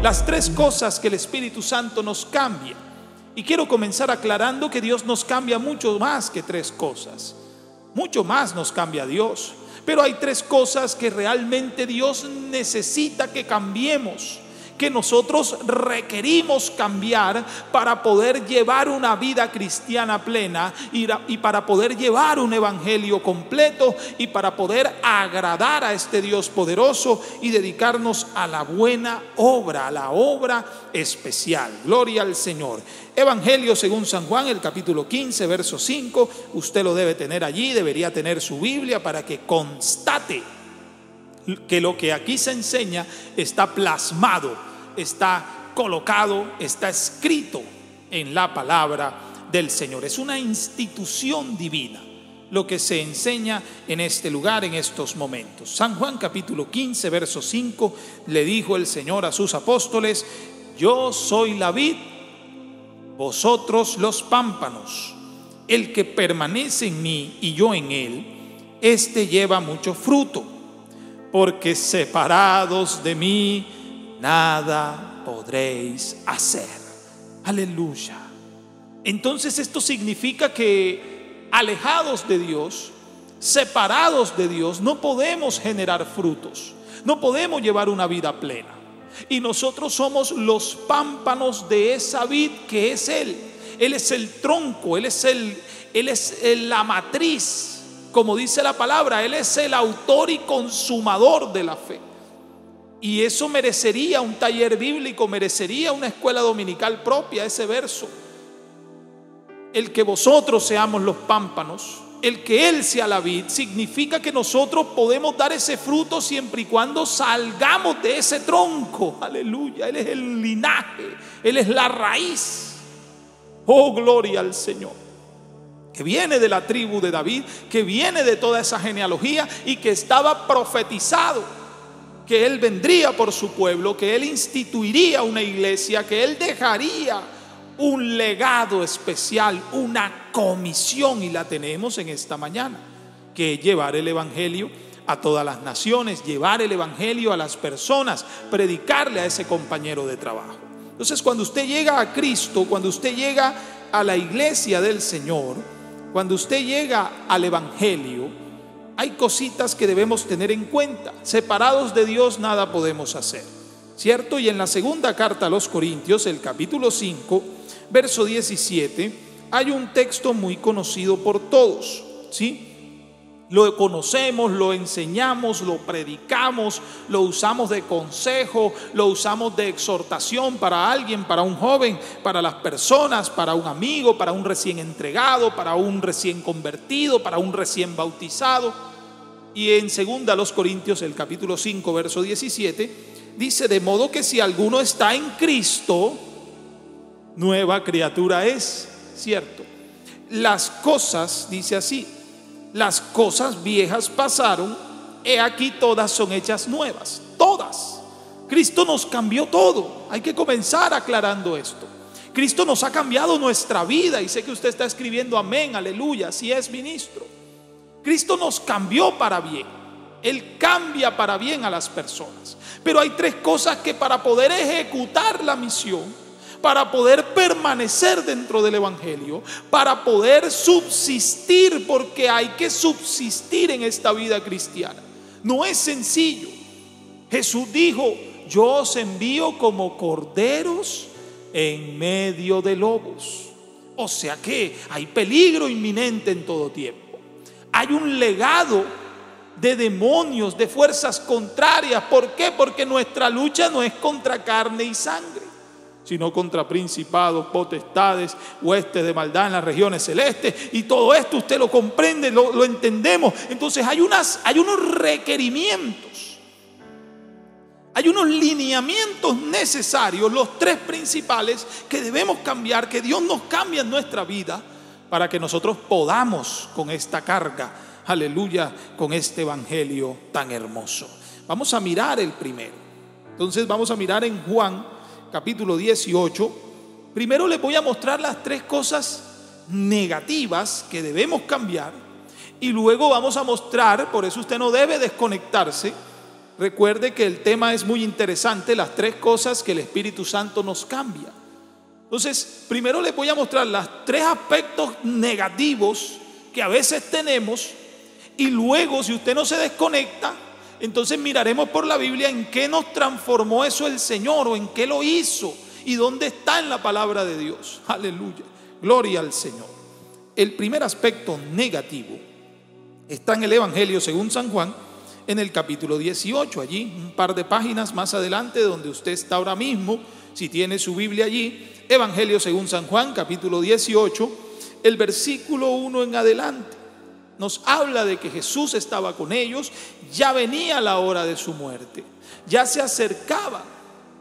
las tres cosas que el Espíritu Santo nos cambia. Y quiero comenzar aclarando que Dios nos cambia mucho más que tres cosas. Mucho más nos cambia Dios. Pero hay tres cosas que realmente Dios necesita que cambiemos, que nosotros requerimos cambiar para poder llevar una vida cristiana plena y para poder llevar un evangelio completo y para poder agradar a este Dios poderoso y dedicarnos a la buena obra, a la obra especial. Gloria al Señor. Evangelio según San Juan, el capítulo 15, verso 5. Usted lo debe tener allí, debería tener su Biblia para que constate que lo que aquí se enseña está plasmado, está colocado, está escrito en la palabra del Señor. Es una institución divina lo que se enseña en este lugar, en estos momentos. San Juan capítulo 15, verso 5, le dijo el Señor a sus apóstoles: yo soy la vid, vosotros los pámpanos. El que permanece en mí y yo en él, éste lleva mucho fruto, porque separados de mí nada podréis hacer. Aleluya. Entonces esto significa que alejados de Dios, separados de Dios, no podemos generar frutos, no podemos llevar una vida plena. Y nosotros somos los pámpanos de esa vid que es Él. Él es el tronco, Él es la matriz, como dice la palabra. Él es el autor y consumador de la fe. Y eso merecería un taller bíblico, merecería una escuela dominical propia, ese verso. El que vosotros seamos los pámpanos, el que Él sea la vid, significa que nosotros podemos dar ese fruto siempre y cuando salgamos de ese tronco. Aleluya. Él es el linaje, Él es la raíz. Oh, gloria al Señor. Que viene de la tribu de David, que viene de toda esa genealogía y que estaba profetizado que Él vendría por su pueblo, que Él instituiría una iglesia, que Él dejaría un legado especial, una comisión, y la tenemos en esta mañana, que es llevar el evangelio a todas las naciones, llevar el evangelio a las personas, predicarle a ese compañero de trabajo. Entonces, cuando usted llega a Cristo, cuando usted llega a la iglesia del Señor, cuando usted llega al evangelio, hay cositas que debemos tener en cuenta. Separados de Dios nada podemos hacer, ¿cierto? Y en la segunda carta a los Corintios, el capítulo 5, verso 17, hay un texto muy conocido por todos, ¿sí? Lo conocemos, lo enseñamos, lo predicamos, lo usamos de consejo, lo usamos de exhortación para alguien, para un joven, para las personas, para un amigo, para un recién entregado, para un recién convertido, para un recién bautizado. Y en 2 Corintios, el capítulo 5, verso 17, dice: de modo que si alguno está en Cristo, nueva criatura es, ¿cierto? Las cosas, dice así, las cosas viejas pasaron, he aquí todas son hechas nuevas. Todas. Cristo nos cambió todo. Hay que comenzar aclarando esto. Cristo nos ha cambiado nuestra vida. Y sé que usted está escribiendo amén, aleluya, así es, ministro. Cristo nos cambió para bien. Él cambia para bien a las personas. Pero hay tres cosas que para poder ejecutar la misión, para poder permanecer dentro del evangelio, para poder subsistir, porque hay que subsistir en esta vida cristiana, no es sencillo. Jesús dijo: yo os envío como corderos en medio de lobos. O sea que hay peligro inminente en todo tiempo. Hay un legado de demonios, de fuerzas contrarias. ¿Por qué? Porque nuestra lucha no es contra carne y sangre, sino contra principados, potestades, huestes de maldad en las regiones celestes. Y todo esto usted lo comprende, lo entendemos. Entonces hay unos requerimientos, hay unos lineamientos necesarios, los tres principales que debemos cambiar, que Dios nos cambia en nuestra vida, para que nosotros podamos con esta carga, aleluya, con este evangelio tan hermoso. Vamos a mirar el primero. Entonces vamos a mirar en Juan capítulo 18. Primero les voy a mostrar las tres cosas negativas que debemos cambiar, y luego vamos a mostrar, por eso usted no debe desconectarse, Recuerde que el tema es muy interesante, las tres cosas que el Espíritu Santo nos cambia. Entonces, primero les voy a mostrar los tres aspectos negativos que a veces tenemos, y luego, si usted no se desconecta, entonces miraremos por la Biblia en qué nos transformó eso el Señor, o en qué lo hizo y dónde está en la palabra de Dios. Aleluya, gloria al Señor. El primer aspecto negativo está en el Evangelio según San Juan, en el capítulo 18, allí un par de páginas más adelante donde usted está ahora mismo, si tiene su Biblia allí. Evangelio según San Juan, capítulo 18, el versículo 1 en adelante, nos habla de que Jesús estaba con ellos, ya venía la hora de su muerte, ya se acercaba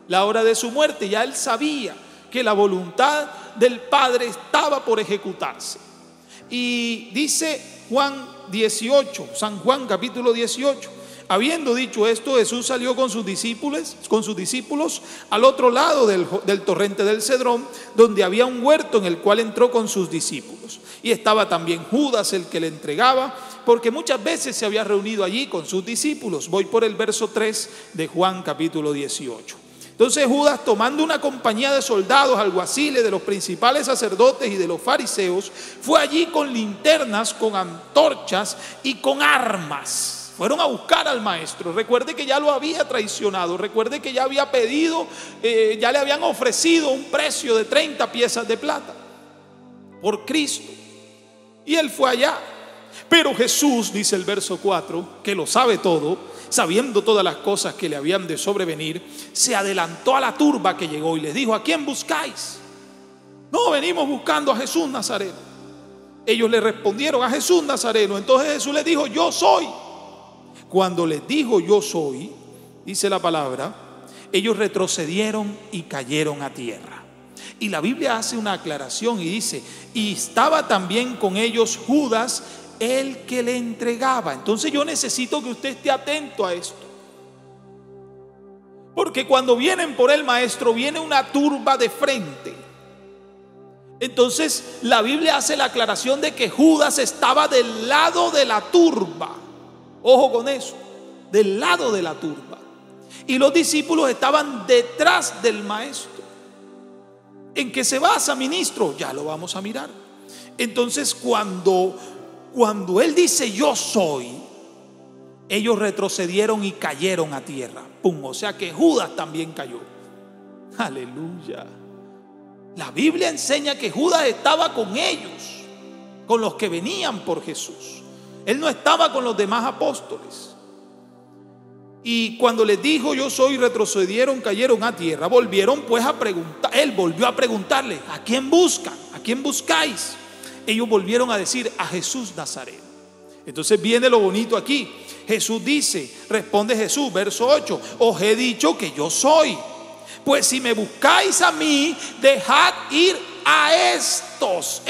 la hora de su muerte, ya él sabía que la voluntad del Padre estaba por ejecutarse. Y dice Juan 18, San Juan capítulo 18, habiendo dicho esto, Jesús salió con sus discípulos al otro lado del torrente del Cedrón, donde había un huerto en el cual entró con sus discípulos. Y estaba también Judas, el que le entregaba, porque muchas veces se había reunido allí con sus discípulos. Voy por el verso 3 de Juan capítulo 18. Entonces Judas, tomando una compañía de soldados, alguaciles, de los principales sacerdotes y de los fariseos, fue allí con linternas, con antorchas y con armas. Fueron a buscar al maestro. Recuerde que ya lo había traicionado. Recuerde que ya había pedido, ya le habían ofrecido un precio de 30 piezas de plata por Cristo. Y él fue allá. Pero Jesús, dice el verso 4, que lo sabe todo, sabiendo todas las cosas que le habían de sobrevenir, se adelantó a la turba que llegó y les dijo: ¿a quién buscáis? No, venimos buscando a Jesús Nazareno. Ellos le respondieron: a Jesús Nazareno. Entonces Jesús les dijo: yo soy. Cuando les dijo yo soy, dice la palabra, ellos retrocedieron y cayeron a tierra. Y la Biblia hace una aclaración y dice: y estaba también con ellos Judas, el que le entregaba. Entonces yo necesito que usted esté atento a esto, porque cuando vienen por el maestro, viene una turba de frente. Entonces la Biblia hace la aclaración de que Judas estaba del lado de la turba. Ojo con eso, del lado de la turba. Y los discípulos estaban detrás del maestro. ¿En qué se basa, ministro? Ya lo vamos a mirar. Entonces cuando él dice yo soy, ellos retrocedieron y cayeron a tierra. Pum, o sea que Judas también cayó. Aleluya. La Biblia enseña que Judas estaba con ellos, con los que venían por Jesús. Él no estaba con los demás apóstoles. Y cuando les dijo yo soy, retrocedieron, cayeron a tierra. Volvieron pues a preguntar. Él volvió a preguntarle: ¿a quién buscan? ¿A quién buscáis? Ellos volvieron a decir: a Jesús Nazareno. Entonces viene lo bonito aquí. Jesús dice, responde Jesús, verso 8: os he dicho que yo soy. Pues si me buscáis a mí, dejad ir a estos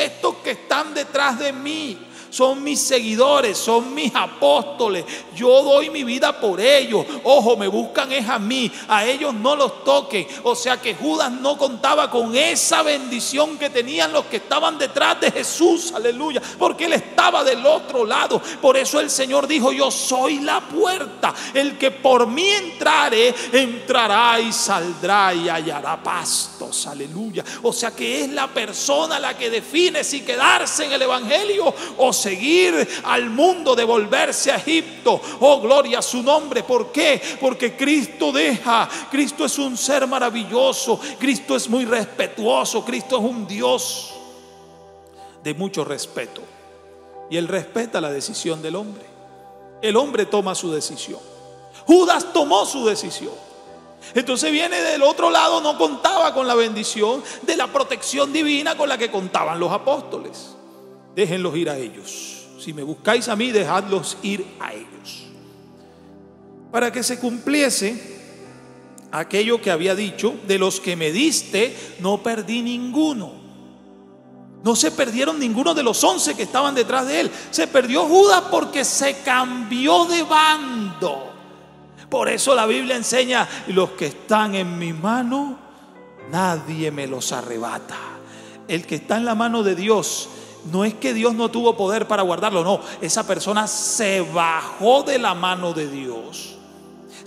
que están detrás de mí. Son mis seguidores, son mis apóstoles. Yo doy mi vida por ellos. Ojo, me buscan es a mí, a ellos no los toquen. O sea que Judas no contaba con esa bendición que tenían los que estaban detrás de Jesús. Aleluya, porque él estaba del otro lado. Por eso el Señor dijo: yo soy la puerta. El que por mí entrare, entrará y saldrá y hallará pastos. Aleluya. O sea que es la persona la que define si quedarse en el evangelio o seguir al mundo, devolverse a Egipto. Oh, gloria a su nombre. ¿Por qué? Porque Cristo Cristo es un ser maravilloso. Cristo es muy respetuoso. Cristo es un Dios de mucho respeto. Y Él respeta la decisión del hombre. El hombre toma su decisión. Judas tomó su decisión. Entonces viene del otro lado, no contaba con la bendición de la protección divina con la que contaban los apóstoles. Déjenlos ir a ellos. Si me buscáis a mí, dejadlos ir a ellos. Para que se cumpliese aquello que había dicho: de los que me diste, no perdí ninguno. No se perdieron ninguno de los 11 que estaban detrás de él. Se perdió Judas porque se cambió de bando. Por eso la Biblia enseña: los que están en mi mano, nadie me los arrebata. El que está en la mano de Dios, no es que Dios no tuvo poder para guardarlo, no, esa persona se bajó de la mano de Dios,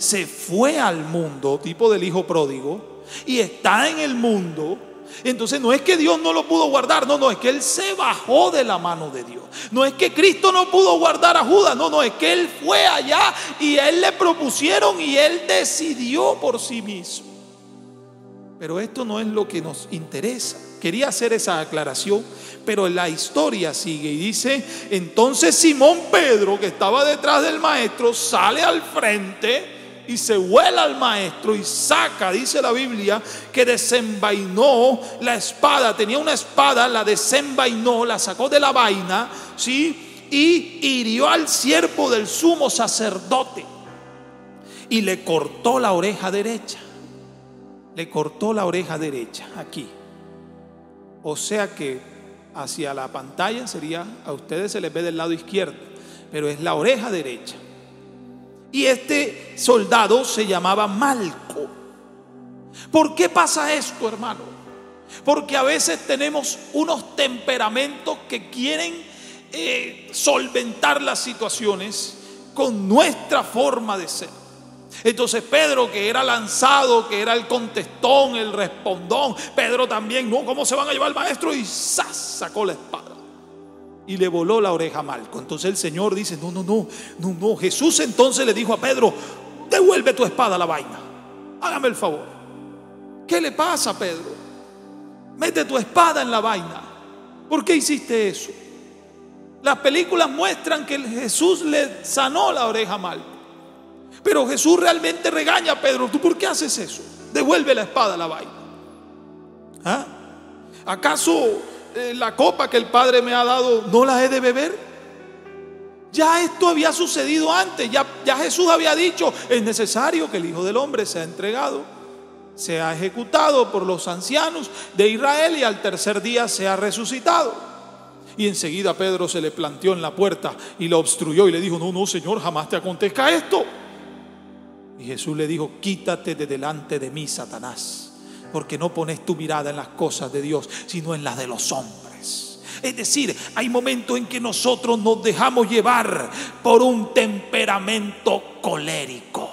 se fue al mundo, tipo del hijo pródigo, y está en el mundo. Entonces no es que Dios no lo pudo guardar, no, es que Él se bajó de la mano de Dios. No es que Cristo no pudo guardar a Judas, no, es que Él fue allá y Él le propusieron y Él decidió por sí mismo. Pero esto no es lo que nos interesa. Quería hacer esa aclaración, pero la historia sigue y dice: entonces Simón Pedro, que estaba detrás del maestro, sale al frente y se vuela al maestro y saca, dice la Biblia, que desenvainó la espada. Tenía una espada, la desenvainó, la sacó de la vaina, ¿sí? Y hirió al siervo del sumo sacerdote y le cortó la oreja derecha. Le cortó la oreja derecha aquí. O sea que hacia la pantalla sería, a ustedes se les ve del lado izquierdo, pero es la oreja derecha. Y este soldado se llamaba Malco. ¿Por qué pasa esto, hermano? Porque a veces tenemos unos temperamentos que quieren solventar las situaciones con nuestra forma de ser. Entonces Pedro, que era lanzado, que era el contestón, el respondón, Pedro también, no, ¿cómo se van a llevar al maestro? Y ¡zas! Sacó la espada y le voló la oreja a Malco. Entonces el Señor dice: no. Jesús entonces le dijo a Pedro: devuelve tu espada a la vaina, hágame el favor. ¿Qué le pasa a Pedro? Mete tu espada en la vaina. ¿Por qué hiciste eso? Las películas muestran que Jesús le sanó la oreja a Malco, pero Jesús realmente regaña a Pedro: ¿tú por qué haces eso? Devuelve la espada a la vaina. ¿Ah? ¿Acaso la copa que el Padre me ha dado no la he de beber? Ya esto había sucedido antes. Ya Jesús había dicho: es necesario que el Hijo del Hombre sea entregado, sea ejecutado por los ancianos de Israel y al tercer día sea resucitado. Y enseguida Pedro se le planteó en la puerta y la obstruyó y le dijo: no, Señor, jamás te acontezca esto. Y Jesús le dijo: quítate de delante de mí, Satanás, porque no pones tu mirada en las cosas de Dios, sino en las de los hombres. Es decir, hay momentos en que nosotros nos dejamos llevar por un temperamento colérico.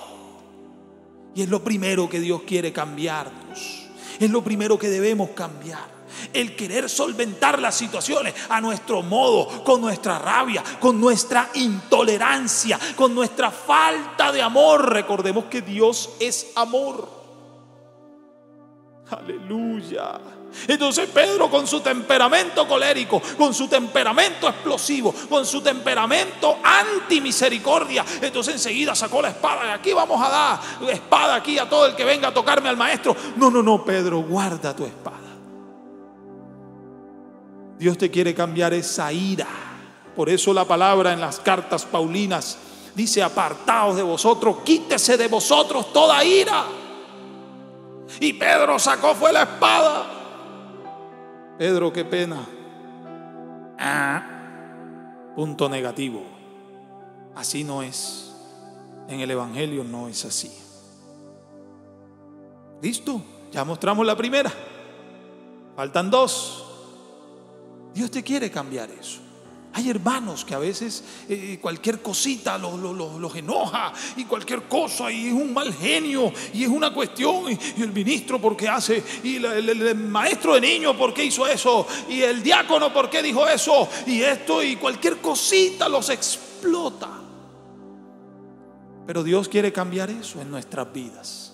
Y es lo primero que Dios quiere cambiarnos. Es lo primero que debemos cambiar. El querer solventar las situaciones a nuestro modo, con nuestra rabia, con nuestra intolerancia, con nuestra falta de amor. Recordemos que Dios es amor. Aleluya. Entonces Pedro, con su temperamento colérico, con su temperamento explosivo, con su temperamento antimisericordia, entonces enseguida sacó la espada. Y aquí vamos a dar espada aquí a todo el que venga a tocarme al maestro. No, Pedro, guarda tu espada. Dios te quiere cambiar esa ira. Por eso la palabra en las cartas paulinas dice: apartaos de vosotros, quítese de vosotros toda ira. Y Pedro sacó fue la espada. Pedro, qué pena. Punto negativo. Así no es. En el Evangelio no es así. ¿Listo? Ya mostramos la primera. Faltan dos. Dios te quiere cambiar eso. Hay hermanos que a veces cualquier cosita los enoja, y cualquier cosa, y es un mal genio, y es una cuestión, y el ministro ¿por qué hace? Y el maestro de niños ¿por qué hizo eso? Y el diácono ¿por qué dijo eso? Y esto, y cualquier cosita los explota. Pero Dios quiere cambiar eso en nuestras vidas.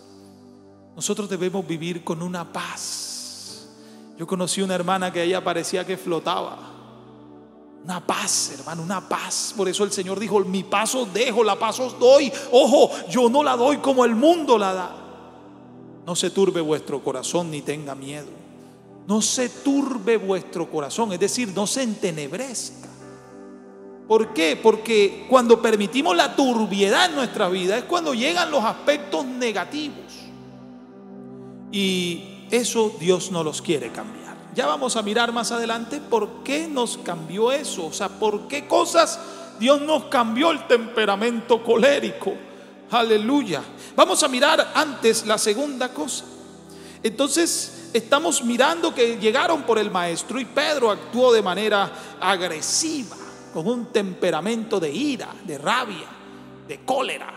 Nosotros debemos vivir con una paz. Yo conocí una hermana que ella parecía que flotaba. Una paz, hermano, una paz. Por eso el Señor dijo: mi paz os dejo, la paz os doy. Ojo, yo no la doy como el mundo la da. No se turbe vuestro corazón ni tenga miedo. No se turbe vuestro corazón, es decir, no se entenebrezca. ¿Por qué? Porque cuando permitimos la turbiedad en nuestra vida es cuando llegan los aspectos negativos. Y eso Dios no los quiere cambiar. Ya vamos a mirar más adelante por qué nos cambió eso. O sea, por qué cosas Dios nos cambió el temperamento colérico. Aleluya. Vamos a mirar antes la segunda cosa. Entonces estamos mirando que llegaron por el maestro y Pedro actuó de manera agresiva, con un temperamento de ira, de rabia, de cólera.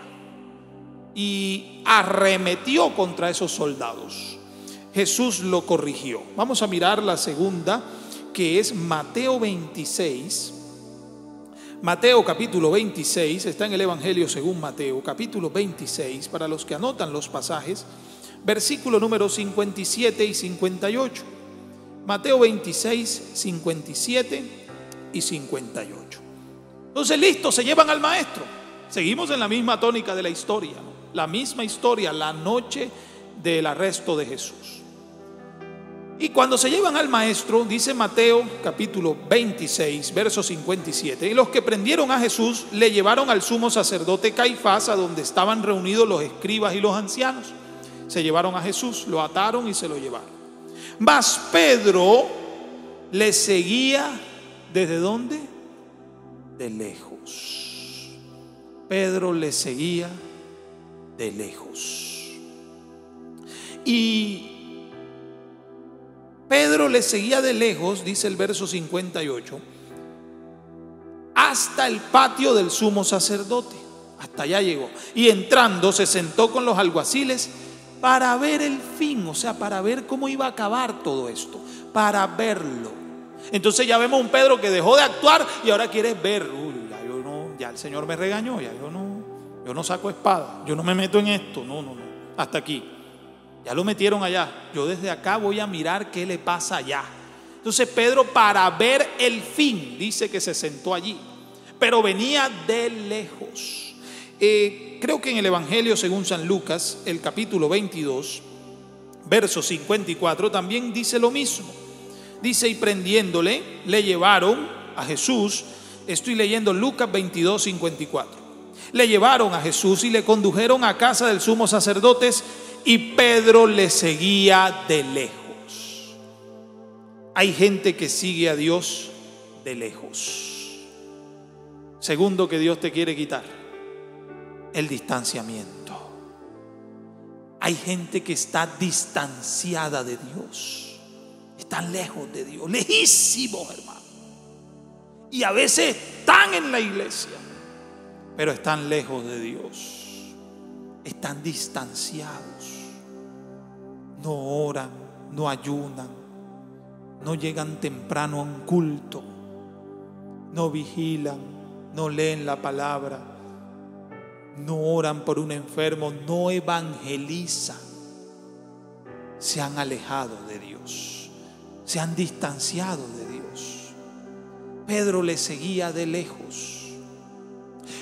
y arremetió contra esos soldados. Jesús lo corrigió. Vamos a mirar la segunda, que es Mateo 26. Mateo capítulo 26, está en el Evangelio según Mateo, capítulo 26, para los que anotan los pasajes, versículo número 57 y 58. Mateo 26, 57 y 58. Entonces, listo, se llevan al maestro. Seguimos en la misma tónica de la historia, ¿no? La misma historia, la noche del arresto de Jesús. Y cuando se llevan al maestro, dice Mateo capítulo 26, verso 57, y los que prendieron a Jesús le llevaron al sumo sacerdote Caifás, a donde estaban reunidos los escribas y los ancianos. Se llevaron a Jesús, lo ataron y se lo llevaron. Mas Pedro le seguía, ¿desde dónde? De lejos. Pedro le seguía de lejos. Y Pedro le seguía de lejos, dice el verso 58, hasta el patio del sumo sacerdote. Hasta allá llegó. Y entrando se sentó con los alguaciles para ver el fin, o sea, para ver cómo iba a acabar todo esto, para verlo. Entonces ya vemos un Pedro que dejó de actuar y ahora quiere ver. Ya el Señor me regañó, ya yo no saco espada, yo no me meto en esto, no, hasta aquí. Ya lo metieron allá, yo desde acá voy a mirar qué le pasa allá. Entonces Pedro, para ver el fin, dice que se sentó allí, pero venía de lejos. Creo que en el Evangelio según San Lucas, el capítulo 22, verso 54, también dice lo mismo. Dice: y prendiéndole, le llevaron a Jesús. Estoy leyendo Lucas 22, 54. Le llevaron a Jesús y le condujeron a casa del sumo sacerdote, y Pedro le seguía de lejos. Hay gente que sigue a Dios de lejos. Segundo que Dios te quiere quitar: el distanciamiento. Hay gente que está distanciada de Dios, están lejos de Dios, lejísimos, hermano. Y a veces están en la iglesia, pero están lejos de Dios, están distanciados. No oran, no ayunan, no llegan temprano a un culto, no vigilan, no leen la palabra, no oran por un enfermo, no evangelizan. Se han alejado de Dios, se han distanciado de Dios. Pedro le seguía de lejos.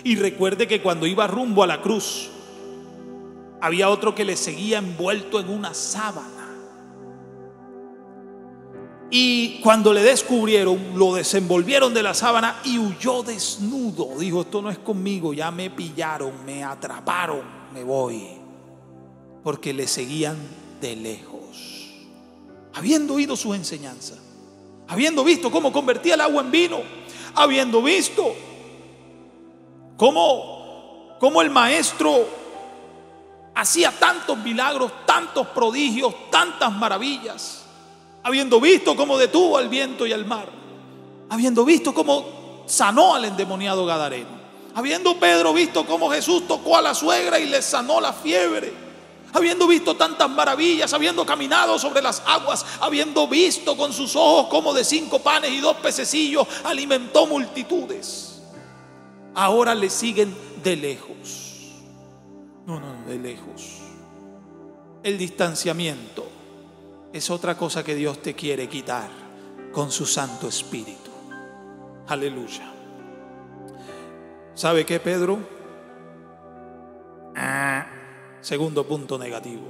Y recuerde que cuando iba rumbo a la cruz, había otro que le seguía envuelto en una sábana. Y cuando le descubrieron, lo desenvolvieron de la sábana y huyó desnudo. Dijo: esto no es conmigo, ya me pillaron, me atraparon, me voy. Porque le seguían de lejos, habiendo oído su enseñanza, habiendo visto cómo convertía el agua en vino, habiendo visto cómo el maestro hacía tantos milagros, tantos prodigios, tantas maravillas, habiendo visto cómo detuvo al viento y al mar, habiendo visto cómo sanó al endemoniado gadareno, habiendo Pedro visto cómo Jesús tocó a la suegra y le sanó la fiebre, habiendo visto tantas maravillas, habiendo caminado sobre las aguas, habiendo visto con sus ojos cómo de 5 panes y 2 pececillos alimentó multitudes, ahora le siguen de lejos. No, de lejos. El distanciamiento es otra cosa que Dios te quiere quitar con su Santo Espíritu. Aleluya. ¿Sabe qué, Pedro? Segundo punto negativo.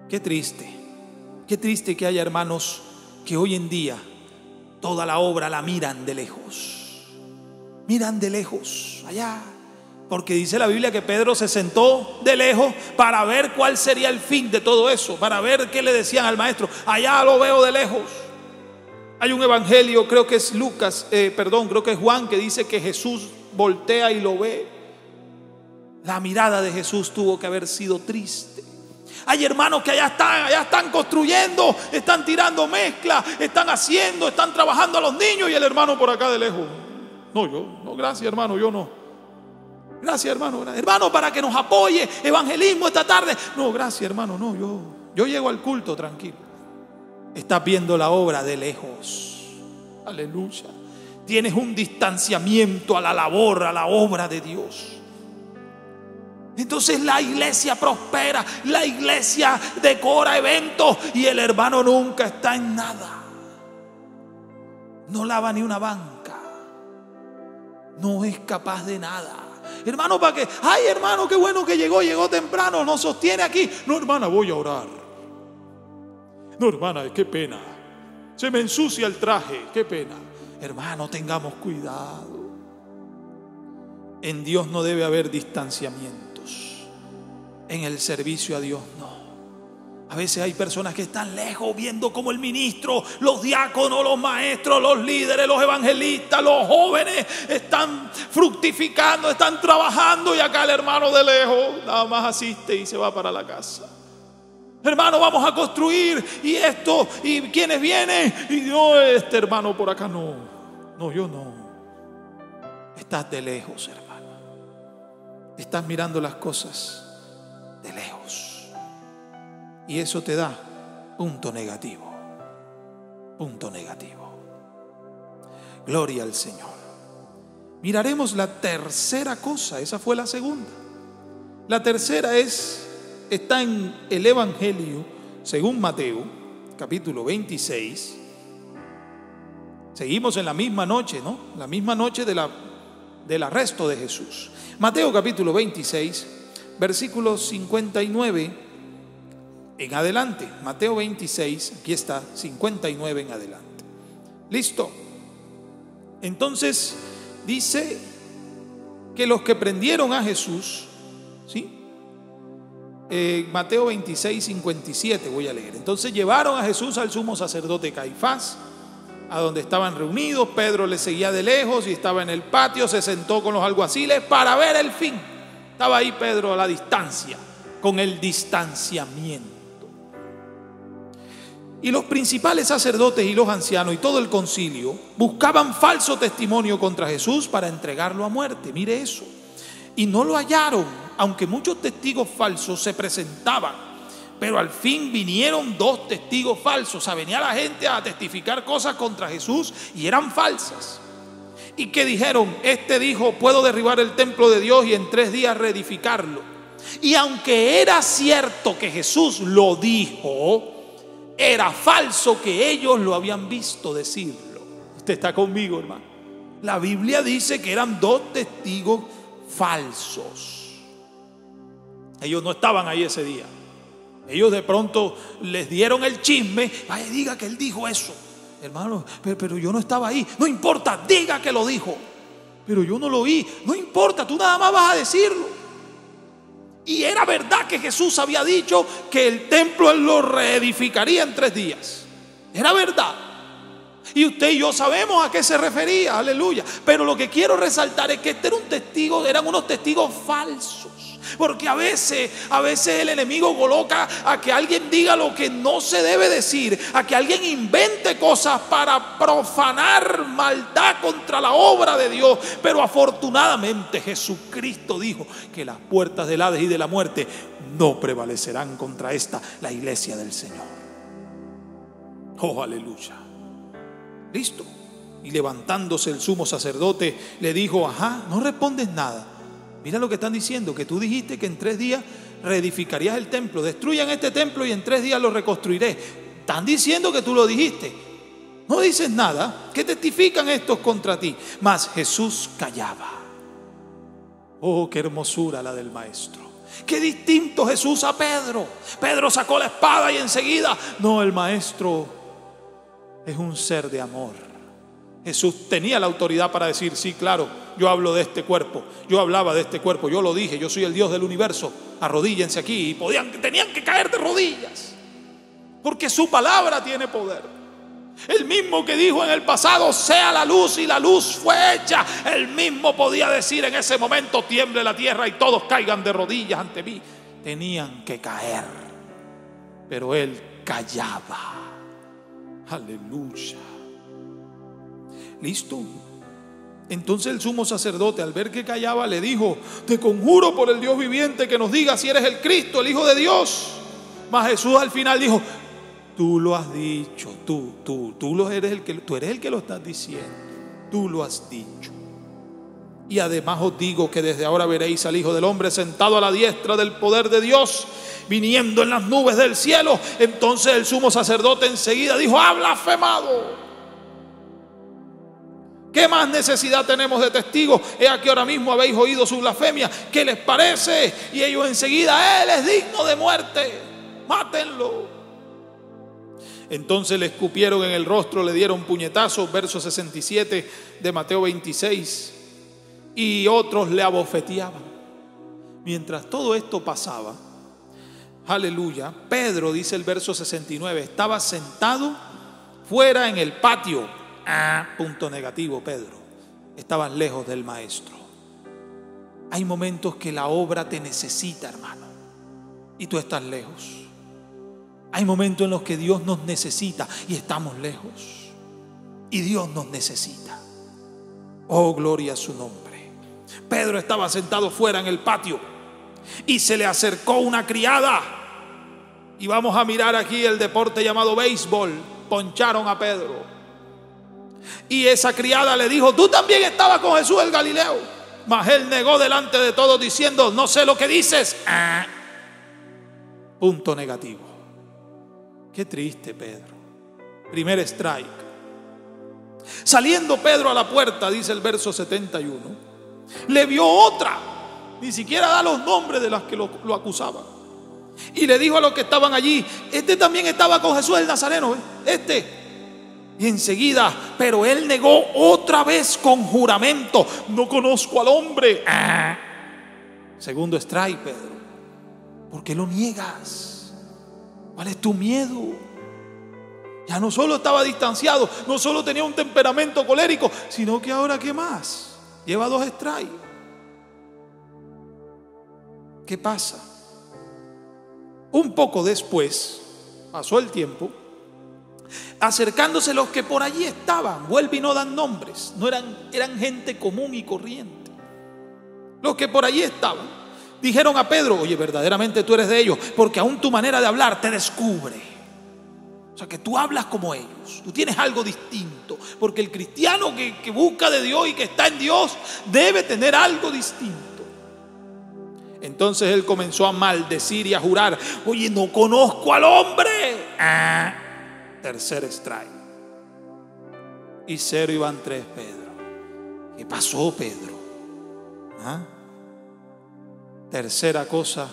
Qué triste que haya hermanos que hoy en día toda la obra la miran de lejos. Miran de lejos, allá. Porque dice la Biblia que Pedro se sentó de lejos para ver cuál sería el fin de todo eso, para ver qué le decían al maestro. Allá lo veo de lejos. Hay un evangelio, creo que es creo que es Juan, que dice que Jesús voltea y lo ve. La mirada de Jesús tuvo que haber sido triste. Hay hermanos que allá están construyendo, están tirando mezcla, están haciendo, están trabajando a los niños, y el hermano por acá de lejos. No, gracias, hermano, yo no. Gracias, hermano. Hermano, para que nos apoye evangelismo esta tarde. No, gracias, hermano. No, yo llego al culto tranquilo. Estás viendo la obra de lejos. Aleluya. Tienes un distanciamiento a la labor, a la obra de Dios. Entonces la iglesia prospera, la iglesia decora eventos y el hermano nunca está en nada. No lava ni una banca. No es capaz de nada. Hermano, para que, ay, hermano, qué bueno que llegó temprano, nos sostiene aquí. No, hermana, voy a orar. No, hermana, qué pena. Se me ensucia el traje, qué pena. Hermano, tengamos cuidado. En Dios no debe haber distanciamientos. En el servicio a Dios no. A veces hay personas que están lejos viendo como el ministro, los diáconos, los maestros, los líderes, los evangelistas, los jóvenes están fructificando, están trabajando, y acá el hermano de lejos nada más asiste y se va para la casa. Hermano, vamos a construir y esto, y quienes vienen, y yo, este hermano por acá no, yo no. Estás de lejos, hermano. Estás mirando las cosas de lejos. Y eso te da punto negativo. Punto negativo. Gloria al Señor. Miraremos la tercera cosa. Esa fue la segunda. La tercera está en el Evangelio según Mateo, capítulo 26. Seguimos en la misma noche, ¿no? La misma noche del arresto de Jesús. Mateo capítulo 26, versículos 59 en adelante. Mateo 26, aquí está, 59 en adelante. ¿Listo? Entonces dice que los que prendieron a Jesús, ¿sí? Mateo 26, 57 voy a leer. Entonces llevaron a Jesús al sumo sacerdote Caifás, a donde estaban reunidos. Pedro le seguía de lejos y estaba en el patio. Se sentó con los alguaciles para ver el fin. Estaba ahí Pedro a la distancia, con el distanciamiento. Y los principales sacerdotes y los ancianos y todo el concilio buscaban falso testimonio contra Jesús para entregarlo a muerte. Mire eso. Y no lo hallaron, aunque muchos testigos falsos se presentaban. Pero al fin vinieron 2 testigos falsos. O sea, venía la gente a testificar cosas contra Jesús y eran falsas. Y que dijeron, este dijo, puedo derribar el templo de Dios y en 3 días reedificarlo. Y aunque era cierto que Jesús lo dijo, era falso que ellos lo habían visto decirlo. Usted está conmigo, hermano. La Biblia dice que eran 2 testigos falsos. Ellos no estaban ahí ese día. Ellos de pronto les dieron el chisme. Vaya, diga que él dijo eso. Hermano, pero yo no estaba ahí. No importa, diga que lo dijo. Pero yo no lo oí. No importa, tú nada más vas a decirlo. Y era verdad que Jesús había dicho que el templo él lo reedificaría en 3 días. Era verdad. Y usted y yo sabemos a qué se refería, aleluya. Pero lo que quiero resaltar es que este era un testigo, eran unos testigos falsos. Porque a veces el enemigo coloca a que alguien diga lo que no se debe decir, a que alguien invente cosas para profanar maldad contra la obra de Dios. Pero afortunadamente Jesucristo dijo que las puertas del Hades y de la muerte no prevalecerán contra esta, la iglesia del Señor. Oh, aleluya. Listo. Y levantándose el sumo sacerdote le dijo, no respondes nada. Mira lo que están diciendo, que tú dijiste que en 3 días reedificarías el templo. Destruyan este templo y en 3 días lo reconstruiré. Están diciendo que tú lo dijiste. No dices nada. ¿Qué testifican estos contra ti? Mas Jesús callaba. Oh, qué hermosura la del maestro. Qué distinto Jesús a Pedro. Pedro sacó la espada y enseguida. No, el maestro es un ser de amor. Jesús tenía la autoridad para decir, sí, claro, yo hablo de este cuerpo, yo hablaba de este cuerpo, yo lo dije, yo soy el Dios del universo, arrodíllense aquí. Y tenían que caer de rodillas, porque su palabra tiene poder. El mismo que dijo en el pasado, sea la luz, y la luz fue hecha, el mismo podía decir en ese momento, tiemble la tierra y todos caigan de rodillas ante mí. Tenían que caer, pero él callaba. Aleluya. Listo. Entonces el sumo sacerdote, al ver que callaba, le dijo: te conjuro por el Dios viviente que nos diga si eres el Cristo, el Hijo de Dios. Mas Jesús al final dijo: tú lo has dicho, tú eres el que lo estás diciendo, tú lo has dicho. Y además os digo que desde ahora veréis al Hijo del Hombre sentado a la diestra del poder de Dios, viniendo en las nubes del cielo. Entonces el sumo sacerdote enseguida dijo: ha blasfemado. ¿Qué más necesidad tenemos de testigos? He aquí ahora mismo habéis oído su blasfemia. ¿Qué les parece? Y ellos enseguida: él es digno de muerte, mátenlo. Entonces le escupieron en el rostro, le dieron puñetazos, verso 67 de Mateo 26, y otros le abofeteaban. Mientras todo esto pasaba, aleluya, Pedro, dice el verso 69, estaba sentado fuera en el patio. Punto negativo, Pedro, estabas lejos del maestro. Hay momentos que la obra te necesita, hermano, y tú estás lejos. Hay momentos en los que Dios nos necesita y estamos lejos, y Dios nos necesita. Oh, gloria a su nombre. Pedro estaba sentado fuera en el patio y se le acercó una criada. Y vamos a mirar aquí el deporte llamado béisbol. Poncharon a Pedro. Y esa criada le dijo: tú también estabas con Jesús el Galileo. Mas él negó delante de todos diciendo: no sé lo que dices. Punto negativo. Qué triste, Pedro. Primer strike. Saliendo Pedro a la puerta, dice el verso 71, le vio otra. Ni siquiera da los nombres de las que lo acusaban. Y le dijo a los que estaban allí: este también estaba con Jesús el Nazareno, Y enseguida, pero él negó otra vez con juramento: no conozco al hombre. Segundo strike, Pedro. ¿Por qué lo niegas? ¿Cuál es tu miedo? Ya no solo estaba distanciado, no solo tenía un temperamento colérico, sino que ahora, ¿qué más? Lleva 2 strikes. ¿Qué pasa? Un poco después, pasó el tiempo, acercándose los que por allí estaban, vuelve y no dan nombres, no eran gente común y corriente. Los que por allí estaban dijeron a Pedro: oye, verdaderamente tú eres de ellos, porque aún tu manera de hablar te descubre. O sea, que tú hablas como ellos, tú tienes algo distinto, porque el cristiano que busca de Dios y que está en Dios debe tener algo distinto. Entonces él comenzó a maldecir y a jurar: oye, no conozco al hombre. Tercer strike. Y 0 iban 3, Pedro. ¿Qué pasó, Pedro? Tercera cosa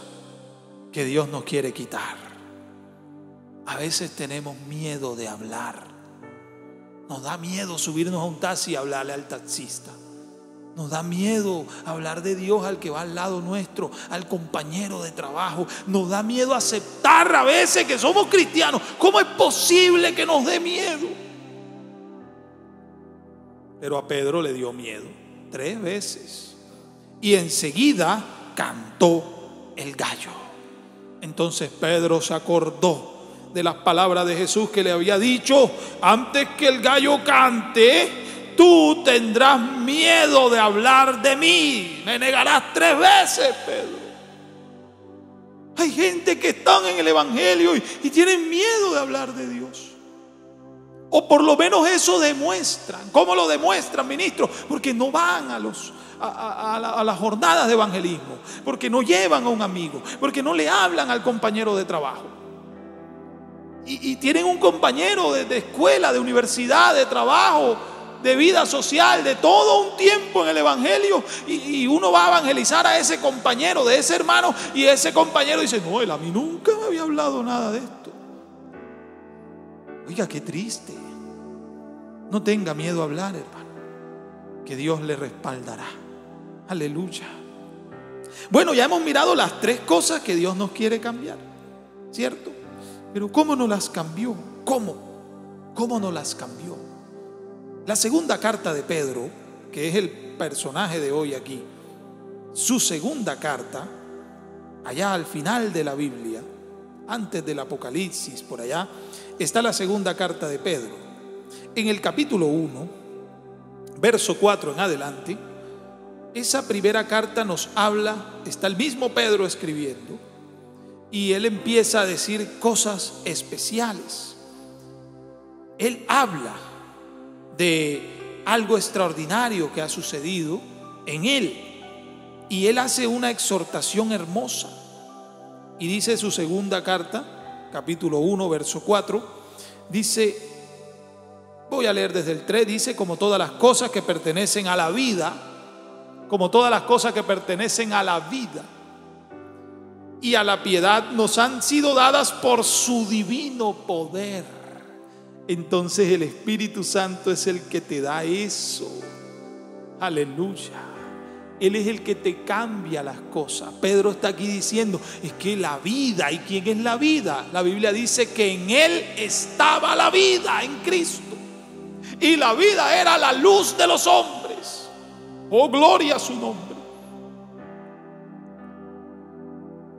que Dios nos quiere quitar. A veces tenemos miedo de hablar. Nos da miedo subirnos a un taxi y hablarle al taxista. Nos da miedo hablar de Dios al que va al lado nuestro, al compañero de trabajo. Nos da miedo aceptar a veces que somos cristianos. ¿Cómo es posible que nos dé miedo? Pero a Pedro le dio miedo 3 veces. Y enseguida cantó el gallo. Entonces Pedro se acordó de las palabras de Jesús que le había dicho: antes que el gallo cante, tú tendrás miedo de hablar de mí. Me negarás 3 veces, Pedro. Hay gente que están en el evangelio y tienen miedo de hablar de Dios. O por lo menos eso demuestran. ¿Cómo lo demuestran, ministro? Porque no van a las jornadas de evangelismo, porque no llevan a un amigo, porque no le hablan al compañero de trabajo. Y tienen un compañero de escuela, de universidad, de trabajo, de vida social, de todo un tiempo en el evangelio, y uno va a evangelizar a ese compañero, de ese hermano, y ese compañero dice: no, él a mí nunca me había hablado nada de esto. Oiga, qué triste. No tenga miedo a hablar, hermano, que Dios le respaldará. Aleluya. Bueno, ya hemos mirado las 3 cosas que Dios nos quiere cambiar, ¿cierto? Pero ¿cómo nos las cambió? ¿Cómo nos las cambió? La segunda carta de Pedro, que es el personaje de hoy aquí, su segunda carta, allá al final de la Biblia, antes del Apocalipsis, por allá, está la segunda carta de Pedro. En el capítulo 1, verso 4 en adelante, esa primera carta nos habla, está el mismo Pedro escribiendo, y él empieza a decir cosas especiales. Él habla de algo extraordinario que ha sucedido en él, y él hace una exhortación hermosa. Y dice su segunda carta, capítulo 1, verso 4, dice, voy a leer desde el 3, dice: como todas las cosas que pertenecen a la vida, como todas las cosas que pertenecen a la vida y a la piedad nos han sido dadas por su divino poder. Entonces el Espíritu Santo es el que te da eso. Aleluya. Él es el que te cambia las cosas. Pedro está aquí diciendo, es que la vida, ¿y quién es la vida? La Biblia dice que en Él estaba la vida, en Cristo, y la vida era la luz de los hombres. Oh, gloria a su nombre.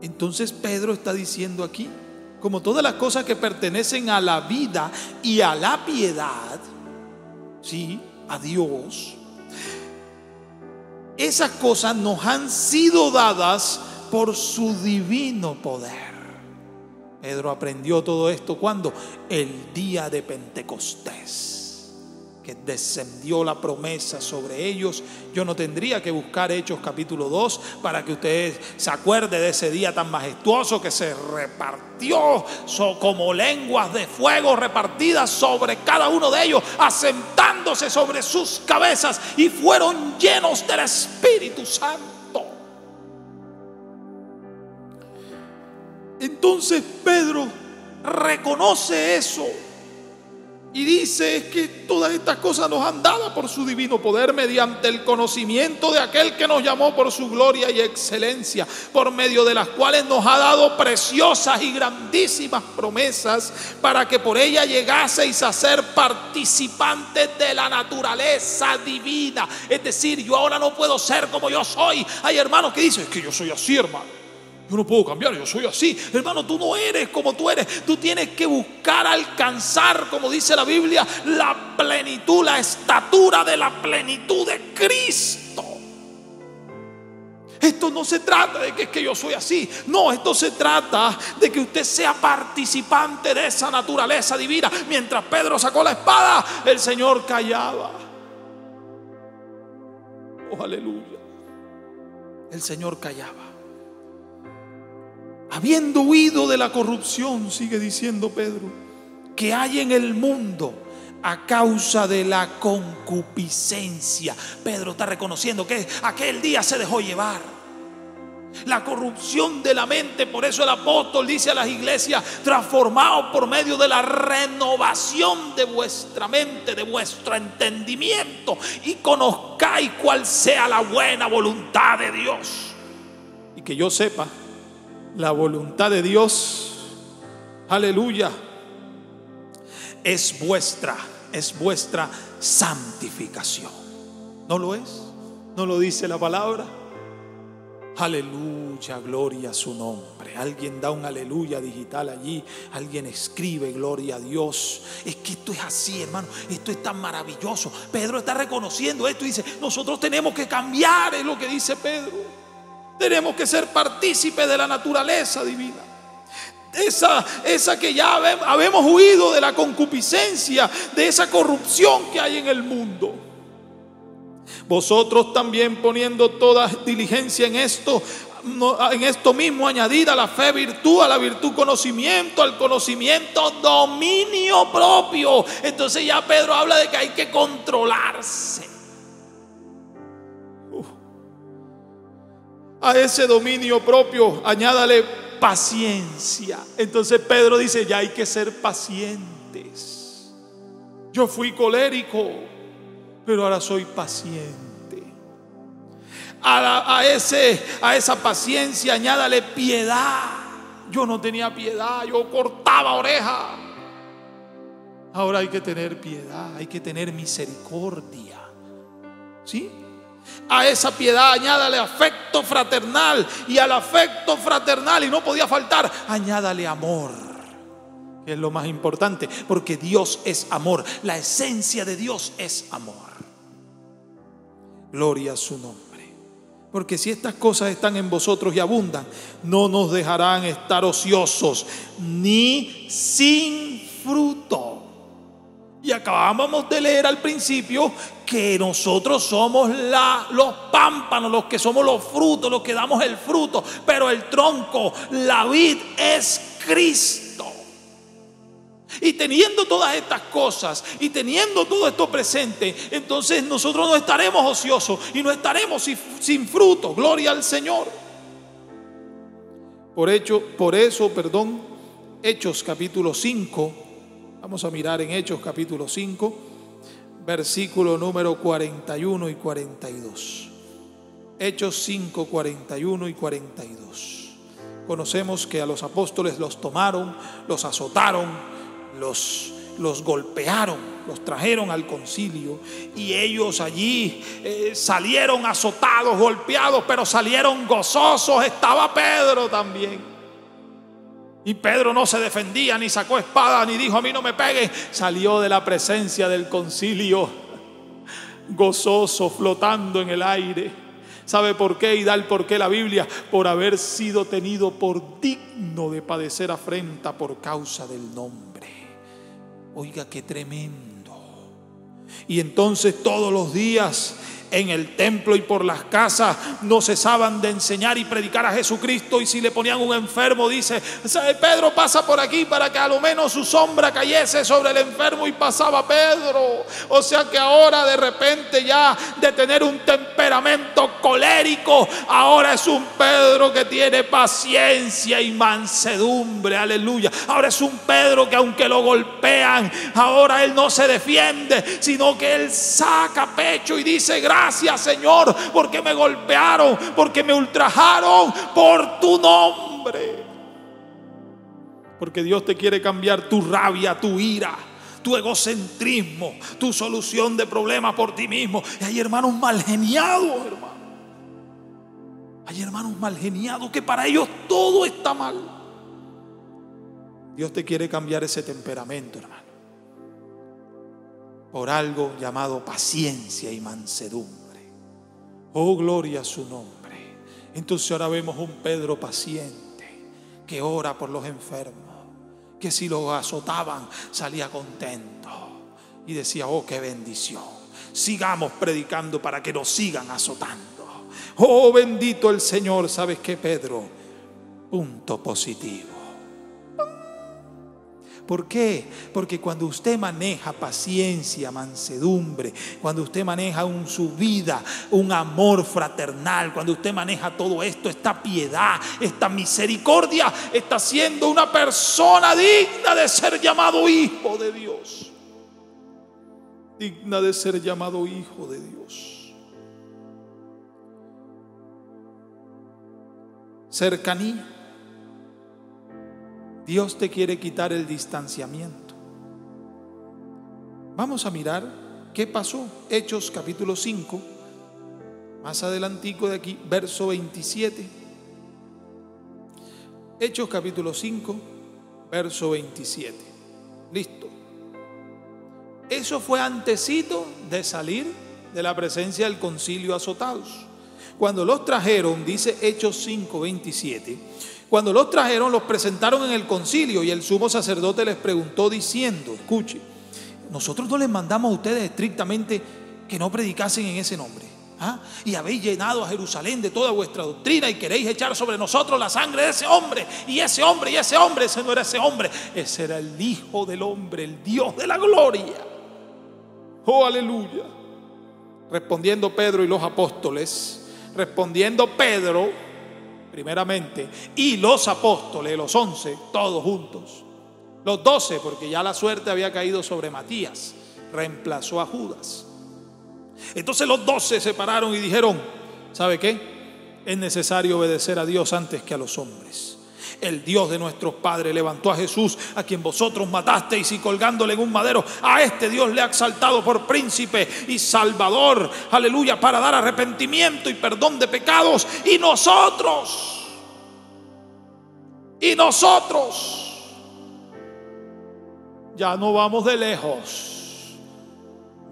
Entonces Pedro está diciendo aquí, como todas las cosas que pertenecen a la vida y a la piedad, sí, a Dios, esas cosas nos han sido dadas por su divino poder. Pedro aprendió todo esto ¿cuándo? El día de Pentecostés, que descendió la promesa sobre ellos. Yo no tendría que buscar Hechos capítulo 2 para que usted se acuerde de ese día tan majestuoso que se repartió como lenguas de fuego repartidas sobre cada uno de ellos, asentándose sobre sus cabezas, y fueron llenos del Espíritu Santo. Entonces Pedro reconoce eso y dice, es que todas estas cosas nos han dado por su divino poder, mediante el conocimiento de aquel que nos llamó por su gloria y excelencia, por medio de las cuales nos ha dado preciosas y grandísimas promesas, para que por ella llegaseis a ser participantes de la naturaleza divina. Es decir, yo ahora no puedo ser como yo soy. Hay hermanos que dicen, es que yo soy así, hermano, yo no puedo cambiar, yo soy así. Hermano, tú no eres como tú eres. Tú tienes que buscar alcanzar, como dice la Biblia, la plenitud, la estatura de la plenitud de Cristo. Esto no se trata de que es que yo soy así. No, esto se trata de que usted sea participante de esa naturaleza divina. Mientras Pedro sacó la espada, el Señor callaba. Oh, aleluya. El Señor callaba. Habiendo huido de la corrupción, sigue diciendo Pedro, que hay en el mundo a causa de la concupiscencia. Pedro está reconociendo que aquel día se dejó llevar la corrupción de la mente. Por eso el apóstol dice a las iglesias, transformaos por medio de la renovación de vuestra mente, de vuestro entendimiento, y conozcáis cuál sea la buena voluntad de Dios. Y que yo sepa, la voluntad de Dios, aleluya, es vuestra santificación. ¿No lo es? ¿No lo dice la palabra? Aleluya, gloria a su nombre. Alguien da un aleluya digital allí, alguien escribe gloria a Dios. Es que esto es así, hermano, esto es tan maravilloso. Pedro está reconociendo esto y dice, nosotros tenemos que cambiar, es lo que dice Pedro. Tenemos que ser partícipes de la naturaleza divina. Esa que ya habemos huido de la concupiscencia, de esa corrupción que hay en el mundo. Vosotros también, poniendo toda diligencia en esto mismo, añadid a la fe virtud, a la virtud conocimiento, al conocimiento dominio propio. Entonces ya Pedro habla de que hay que controlarse. A ese dominio propio añádale paciencia. Entonces Pedro dice, ya hay que ser pacientes. Yo fui colérico, pero ahora soy paciente. A esa paciencia añádale piedad. Yo no tenía piedad, yo cortaba oreja. Ahora hay que tener piedad, hay que tener misericordia. ¿Sí? A esa piedad añádale afecto fraternal, y al afecto fraternal, y no podía faltar, añádale amor, que es lo más importante, porque Dios es amor. La esencia de Dios es amor. Gloria a su nombre. Porque si estas cosas están en vosotros y abundan, no nos dejarán estar ociosos ni sin fruto. Y acabábamos de leer al principio que nosotros somos los pámpanos, los que somos los frutos, los que damos el fruto. Pero el tronco, la vid, es Cristo. Y teniendo todas estas cosas y teniendo todo esto presente, entonces nosotros no estaremos ociosos y no estaremos sin fruto. Gloria al Señor. Por eso, Hechos capítulo 5. Vamos a mirar en Hechos capítulo 5, versículo número 41 y 42. Hechos 5, 41 y 42. Conocemos que a los apóstoles los tomaron, los azotaron, los golpearon, los trajeron al concilio y ellos allí salieron azotados, golpeados, pero salieron gozosos. Estaba Pedro también. Y Pedro no se defendía, ni sacó espada, ni dijo: a mí no me peguen. Salió de la presencia del concilio gozoso, flotando en el aire. ¿Sabe por qué? Y da el porqué la Biblia: por haber sido tenido por digno de padecer afrenta por causa del nombre. Oiga, qué tremendo. Y entonces todos los días en el templo y por las casas no cesaban de enseñar y predicar a Jesucristo. Y si le ponían un enfermo, dice: Pedro, pasa por aquí, para que a lo menos su sombra cayese sobre el enfermo. Y pasaba Pedro. O sea que ahora de repente, ya de tener un temperamento colérico, ahora es un Pedro que tiene paciencia y mansedumbre. Aleluya. Ahora es un Pedro que aunque lo golpean, ahora él no se defiende, sino que él saca pecho y dice: gracias, Señor, porque me golpearon, porque me ultrajaron por tu nombre. Porque Dios te quiere cambiar tu rabia, tu ira, tu egocentrismo, tu solución de problemas por ti mismo. Y hay hermanos malgeniados, hermano. Hay hermanos malgeniados que para ellos todo está mal. Dios te quiere cambiar ese temperamento, hermano, por algo llamado paciencia y mansedumbre. Oh, gloria a su nombre. Entonces ahora vemos un Pedro paciente que ora por los enfermos, que si lo azotaban salía contento y decía: oh, qué bendición, sigamos predicando para que nos sigan azotando. Oh, bendito el Señor. ¿Sabes qué, Pedro? Punto positivo. ¿Por qué? Porque cuando usted maneja paciencia, mansedumbre, cuando usted maneja su vida, un amor fraternal, cuando usted maneja todo esto, esta piedad, esta misericordia, está siendo una persona digna de ser llamado hijo de Dios. Digna de ser llamado hijo de Dios. Cercanía. Dios te quiere quitar el distanciamiento. Vamos a mirar qué pasó. Hechos capítulo 5, más adelantico de aquí, verso 27. Hechos capítulo 5, verso 27. Listo. Eso fue antesito de salir de la presencia del concilio azotados. Cuando los trajeron, dice Hechos 5, 27, cuando los trajeron, los presentaron en el concilio y el sumo sacerdote les preguntó diciendo: escuche, nosotros no les mandamos a ustedes estrictamente que no predicasen en ese nombre, ¿ah? Y habéis llenado a Jerusalén de toda vuestra doctrina y queréis echar sobre nosotros la sangre de ese hombre, y ese hombre, y ese hombre. Ese no era ese hombre, ese era el Hijo del Hombre, el Dios de la gloria. Oh, aleluya. Respondiendo Pedro y los apóstoles, primeramente, y los apóstoles, los 11, todos juntos, los 12, porque ya la suerte había caído sobre Matías, reemplazó a Judas. Entonces los 12 se pararon y dijeron: ¿sabe qué? Es necesario obedecer a Dios antes que a los hombres. El Dios de nuestros padres levantó a Jesús, a quien vosotros matasteis, y colgándole en un madero, a este Dios le ha exaltado por príncipe y salvador, aleluya, para dar arrepentimiento y perdón de pecados. Y nosotros ya no vamos de lejos,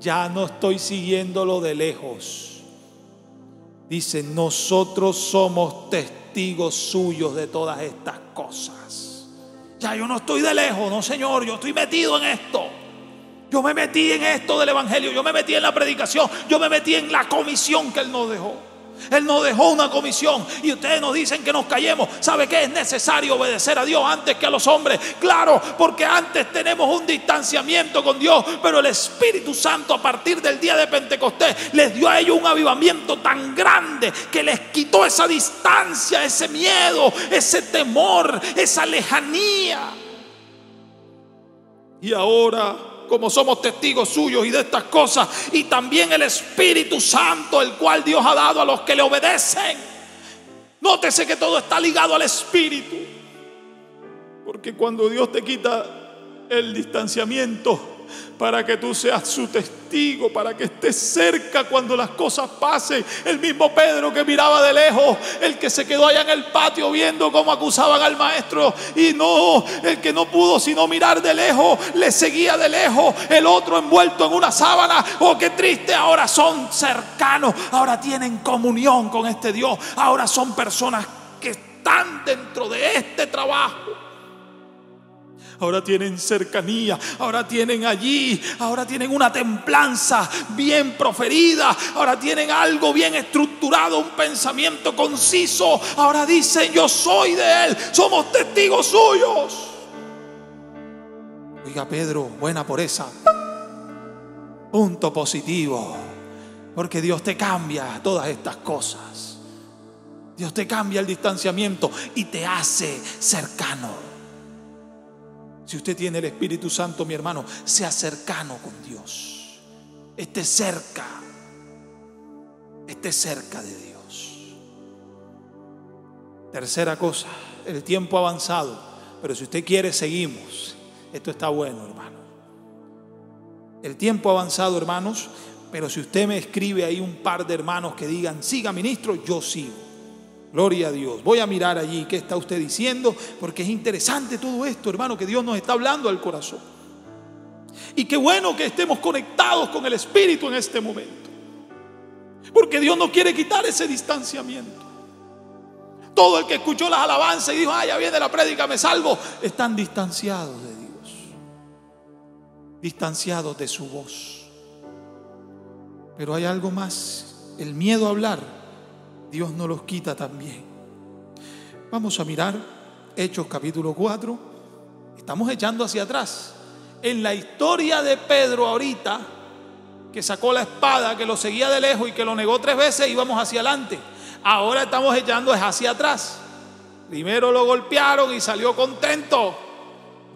ya no estoy siguiéndolo de lejos, dice: nosotros somos testigos suyos de todas estas cosas. Ya yo no estoy de lejos, no Señor, yo estoy metido en esto. Yo me metí en esto del evangelio, yo me metí en la predicación, yo me metí en la comisión que Él nos dejó. Él nos dejó una comisión y ustedes nos dicen que nos callemos. ¿Sabe qué? Es necesario obedecer a Dios antes que a los hombres. Claro, porque antes tenemos un distanciamiento con Dios, pero el Espíritu Santo a partir del día de Pentecostés les dio a ellos un avivamiento tan grande que les quitó esa distancia, ese miedo, ese temor, esa lejanía. Y ahora, como somos testigos suyos y de estas cosas, y también el Espíritu Santo, el cual Dios ha dado a los que le obedecen. Nótese que todo está ligado al Espíritu, porque cuando Dios te quita el distanciamiento para que tú seas su testigo, para que estés cerca cuando las cosas pasen, el mismo Pedro que miraba de lejos, el que se quedó allá en el patio viendo cómo acusaban al maestro, y no, el que no pudo sino mirar de lejos, le seguía de lejos, el otro envuelto en una sábana. Oh, qué triste. Ahora son cercanos, ahora tienen comunión con este Dios, ahora son personas que están dentro de este trabajo. Ahora tienen cercanía, ahora tienen allí, ahora tienen una templanza bien proferida, ahora tienen algo bien estructurado, un pensamiento conciso. Ahora dicen: yo soy de Él, somos testigos suyos. Oiga, Pedro, buena por esa. Punto positivo, porque Dios te cambia todas estas cosas. Dios te cambia el distanciamiento y te hace cercano. Si usted tiene el Espíritu Santo, mi hermano, sea cercano con Dios. Esté cerca de Dios. Tercera cosa, el tiempo ha avanzado, pero si usted quiere, seguimos. Esto está bueno, hermano. El tiempo ha avanzado, hermanos, pero si usted me escribe ahí un par de hermanos que digan: siga, ministro, yo sigo. Gloria a Dios. Voy a mirar allí qué está usted diciendo, porque es interesante todo esto, hermano, que Dios nos está hablando al corazón. Y qué bueno que estemos conectados con el Espíritu en este momento, porque Dios no quiere quitar ese distanciamiento. Todo el que escuchó las alabanzas y dijo: ya viene la prédica, me salvo, están distanciados de Dios, distanciados de su voz. Pero hay algo más: el miedo a hablar, Dios no los quita también. Vamos a mirar Hechos capítulo 4. Estamos echando hacia atrás. En la historia de Pedro ahorita, que sacó la espada, que lo seguía de lejos y que lo negó 3 veces, íbamos hacia adelante. Ahora estamos echando hacia atrás. Primero lo golpearon y salió contento.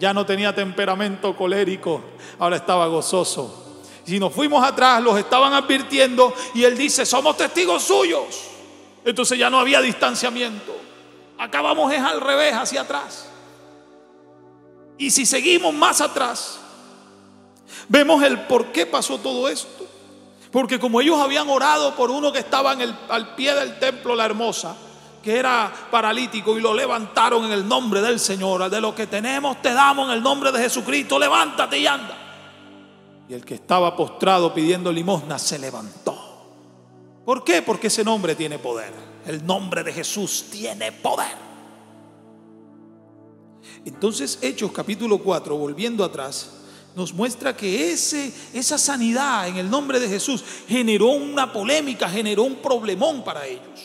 Ya no tenía temperamento colérico, ahora estaba gozoso. Si nos fuimos atrás, los estaban advirtiendo y él dice: somos testigos suyos. Entonces ya no había distanciamiento. Acá vamos es al revés, hacia atrás. Y si seguimos más atrás, vemos el por qué pasó todo esto. Porque como ellos habían orado por uno que estaba al pie del templo La Hermosa, que era paralítico, y lo levantaron en el nombre del Señor: de lo que tenemos te damos en el nombre de Jesucristo, levántate y anda. Y el que estaba postrado pidiendo limosna se levantó. ¿Por qué? Porque ese nombre tiene poder. El nombre de Jesús tiene poder. Entonces Hechos capítulo 4, volviendo atrás, nos muestra que esa sanidad en el nombre de Jesús generó una polémica, generó un problemón para ellos.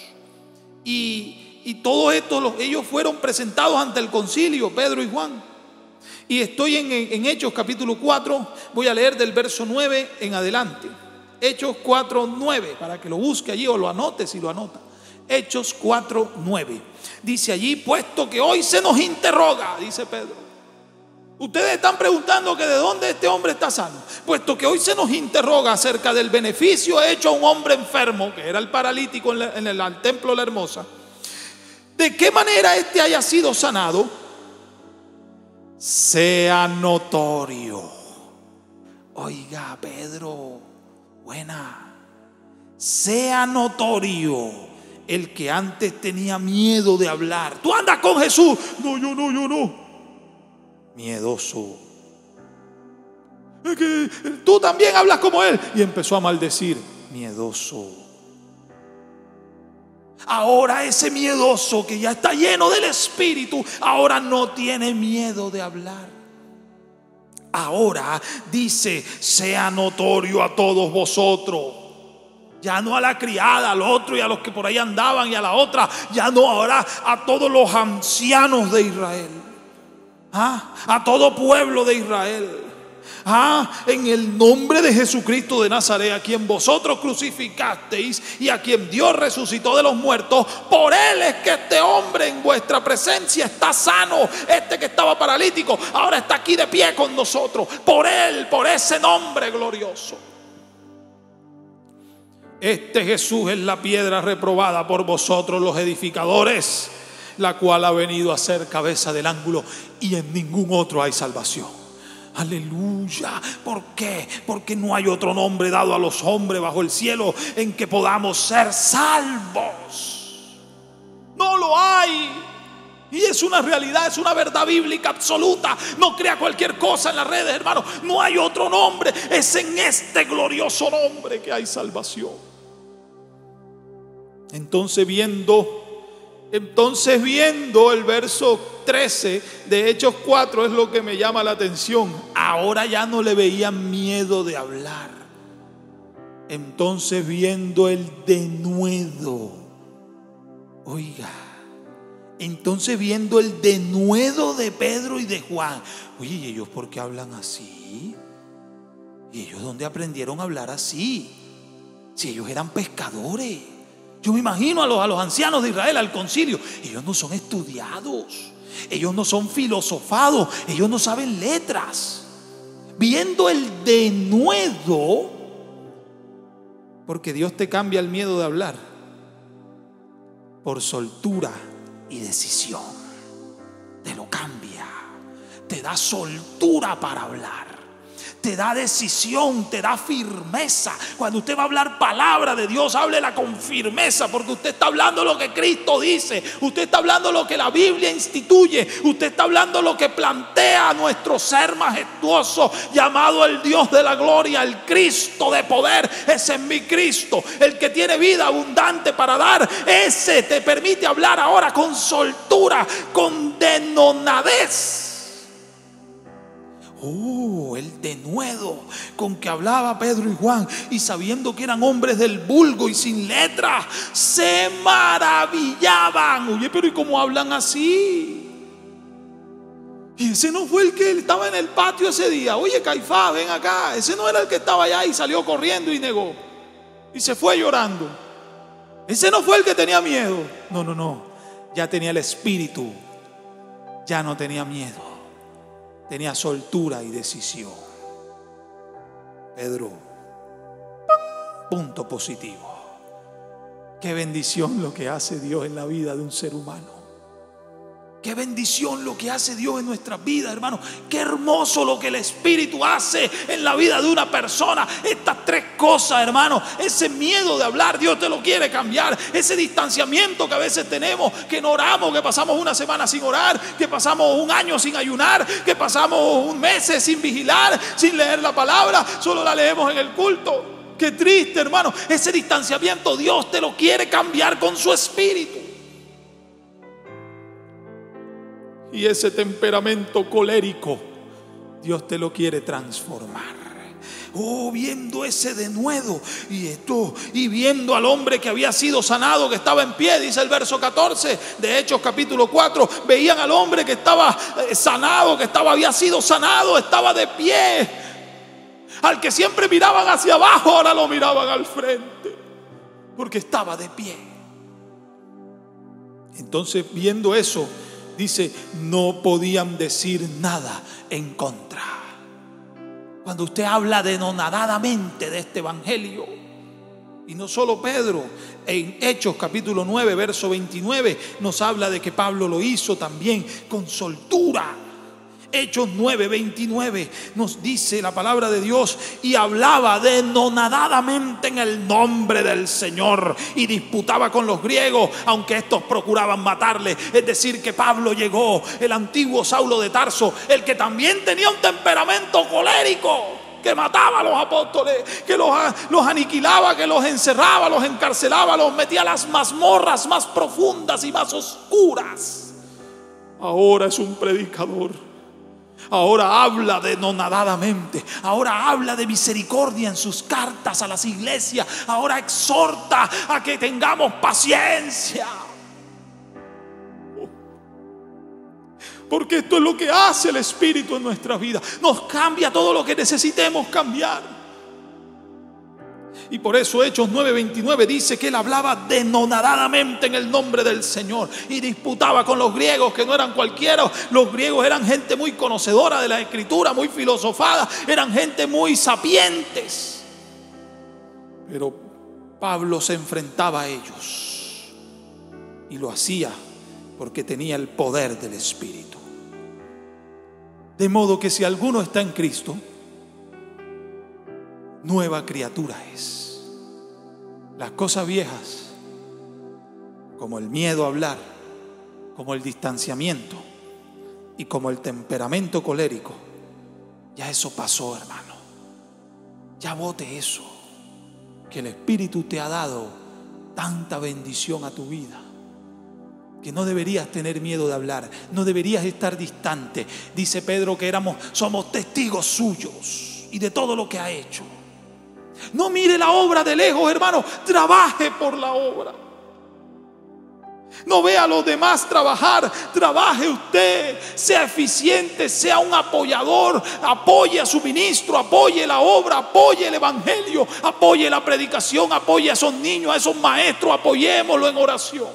Y todo esto, ellos fueron presentados ante el concilio, Pedro y Juan. Y estoy en Hechos capítulo 4, voy a leer del verso 9 en adelante. Hechos 4:9, para que lo busque allí o lo anote si lo anota. Hechos 4:9. Dice allí: puesto que hoy se nos interroga, dice Pedro. Ustedes están preguntando que de dónde este hombre está sano. Puesto que hoy se nos interroga acerca del beneficio hecho a un hombre enfermo, que era el paralítico en el templo La Hermosa, de qué manera este haya sido sanado, sea notorio. Oiga, Pedro, buena. Sea notorio el que antes tenía miedo de hablar. Tú andas con Jesús. No, yo no. Miedoso. Es que tú también hablas como él. Y empezó a maldecir. Miedoso. Ahora ese miedoso que ya está lleno del Espíritu, ahora no tiene miedo de hablar. Ahora dice: sea notorio a todos vosotros. Ya no a la criada, al otro y a los que por ahí andaban y a la otra. Ya no, ahora a todos los ancianos de Israel. A todo pueblo de Israel. En el nombre de Jesucristo de Nazaret, a quien vosotros crucificasteis y a quien Dios resucitó de los muertos, por él es que este hombre en vuestra presencia está sano. Este que estaba paralítico ahora está aquí de pie con nosotros. Por él, por ese nombre glorioso. Este Jesús es la piedra reprobada por vosotros los edificadores, la cual ha venido a ser cabeza del ángulo, y en ningún otro hay salvación. Aleluya. ¿Por qué? Porque no hay otro nombre dado a los hombres bajo el cielo en que podamos ser salvos. No lo hay. Y es una realidad, es una verdad bíblica absoluta. No crea cualquier cosa en las redes, hermano. No hay otro nombre. Es en este glorioso nombre que hay salvación. Entonces viendo el verso 13 de Hechos 4 es lo que me llama la atención. Ahora ya no le veían miedo de hablar. Entonces viendo el denuedo, oiga, entonces viendo el denuedo de Pedro y de Juan. Oye, ¿y ellos por qué hablan así? ¿Y ellos dónde aprendieron a hablar así? Si ellos eran pescadores. Yo me imagino a los ancianos de Israel, al concilio. Ellos no son estudiados, ellos no son filosofados, ellos no saben letras. Viendo el denuedo, porque Dios te cambia el miedo de hablar por soltura y decisión. Te lo cambia, te da soltura para hablar, te da decisión, te da firmeza. Cuando usted va a hablar palabra de Dios, háblela con firmeza, porque usted está hablando lo que Cristo dice, usted está hablando lo que la Biblia instituye, usted está hablando lo que plantea nuestro ser majestuoso llamado el Dios de la gloria, el Cristo de poder. Ese es mi Cristo, el que tiene vida abundante para dar. Ese te permite hablar ahora con soltura, con denonadez. El denuedo con que hablaba Pedro y Juan, y sabiendo que eran hombres del vulgo y sin letras, se maravillaban. Oye, pero ¿y cómo hablan así? Y ese no fue el que estaba en el patio ese día. Oye, Caifás, ven acá. Ese no era el que estaba allá y salió corriendo y negó y se fue llorando. Ese no fue el que tenía miedo. No. Ya tenía el espíritu. Ya no tenía miedo. Tenía soltura y decisión. Pedro, punto positivo. Qué bendición lo que hace Dios en la vida de un ser humano. Qué bendición lo que hace Dios en nuestras vidas, hermano. Qué hermoso lo que el Espíritu hace en la vida de una persona. Estas tres cosas, hermano. Ese miedo de hablar, Dios te lo quiere cambiar. Ese distanciamiento que a veces tenemos, que no oramos, que pasamos una semana sin orar, que pasamos un año sin ayunar, que pasamos un mes sin vigilar, sin leer la palabra, solo la leemos en el culto. Qué triste, hermano. Ese distanciamiento Dios te lo quiere cambiar con su Espíritu. Y ese temperamento colérico Dios te lo quiere transformar. Viendo ese denuedo y viendo al hombre que había sido sanado, que estaba en pie, dice el verso 14 de Hechos capítulo 4. Veían al hombre que estaba sanado, había sido sanado, estaba de pie. Al que siempre miraban hacia abajo, ahora lo miraban al frente, porque estaba de pie. Entonces, viendo eso, dice, no podían decir nada en contra. Cuando usted habla denonadadamente de este evangelio, y no solo Pedro, en Hechos capítulo 9 verso 29 nos habla de que Pablo lo hizo también con soltura. Hechos 9:29 nos dice la palabra de Dios: y hablaba denonadadamente en el nombre del Señor, y disputaba con los griegos, aunque estos procuraban matarle. Es decir, que Pablo llegó, el antiguo Saulo de Tarso, el que también tenía un temperamento colérico, que mataba a los apóstoles, que los aniquilaba, que los encerraba, los encarcelaba, los metía a las mazmorras más profundas y más oscuras. Ahora es un predicador. Ahora habla denodadamente. Ahora habla de misericordia en sus cartas a las iglesias. Ahora exhorta a que tengamos paciencia. Porque esto es lo que hace el Espíritu en nuestra vida. Nos cambia todo lo que necesitemos cambiar. Y por eso Hechos 9:29 dice que él hablaba denodadamente en el nombre del Señor y disputaba con los griegos, que no eran cualquiera. Los griegos eran gente muy conocedora de la Escritura, muy filosofada, eran gente muy sapientes. Pero Pablo se enfrentaba a ellos y lo hacía porque tenía el poder del Espíritu. De modo que si alguno está en Cristo, nueva criatura es. Las cosas viejas, como el miedo a hablar, como el distanciamiento y como el temperamento colérico, ya eso pasó, hermano. Ya bote eso, que el Espíritu te ha dado tanta bendición a tu vida, que no deberías tener miedo de hablar, no deberías estar distante. Dice Pedro que somos testigos suyos y de todo lo que ha hecho. No mire la obra de lejos, hermano. Trabaje por la obra. No vea a los demás trabajar. Trabaje usted. Sea eficiente. Sea un apoyador. Apoye a su ministro. Apoye la obra. Apoye el evangelio. Apoye la predicación. Apoye a esos niños, a esos maestros. Apoyémoslo en oración.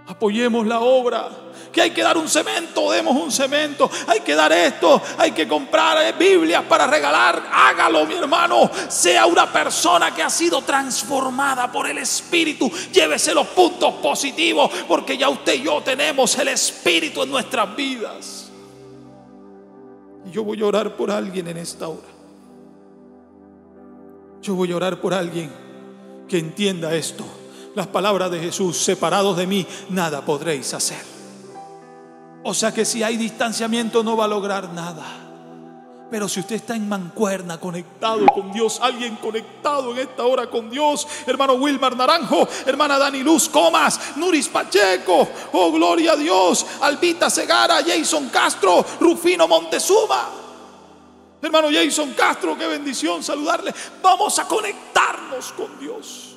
Apoyemos la obra. Que hay que dar un cemento, demos un cemento. Hay que dar esto, hay que comprar Biblias para regalar. Hágalo, mi hermano. Sea una persona que ha sido transformada por el Espíritu. Llévese los puntos positivos, porque ya usted y yo tenemos el Espíritu en nuestras vidas. Y yo voy a orar por alguien en esta hora. Yo voy a orar por alguien que entienda esto. Las palabras de Jesús: separados de mí, nada podréis hacer. O sea que si hay distanciamiento no va a lograr nada. Pero si usted está en mancuerna, conectado con Dios, alguien conectado en esta hora con Dios, hermano Wilmar Naranjo, hermana Dani Luz Comas, Nuris Pacheco, oh gloria a Dios, Albita Segara, Jason Castro, Rufino Montezuma, hermano Jason Castro, qué bendición saludarle. Vamos a conectarnos con Dios.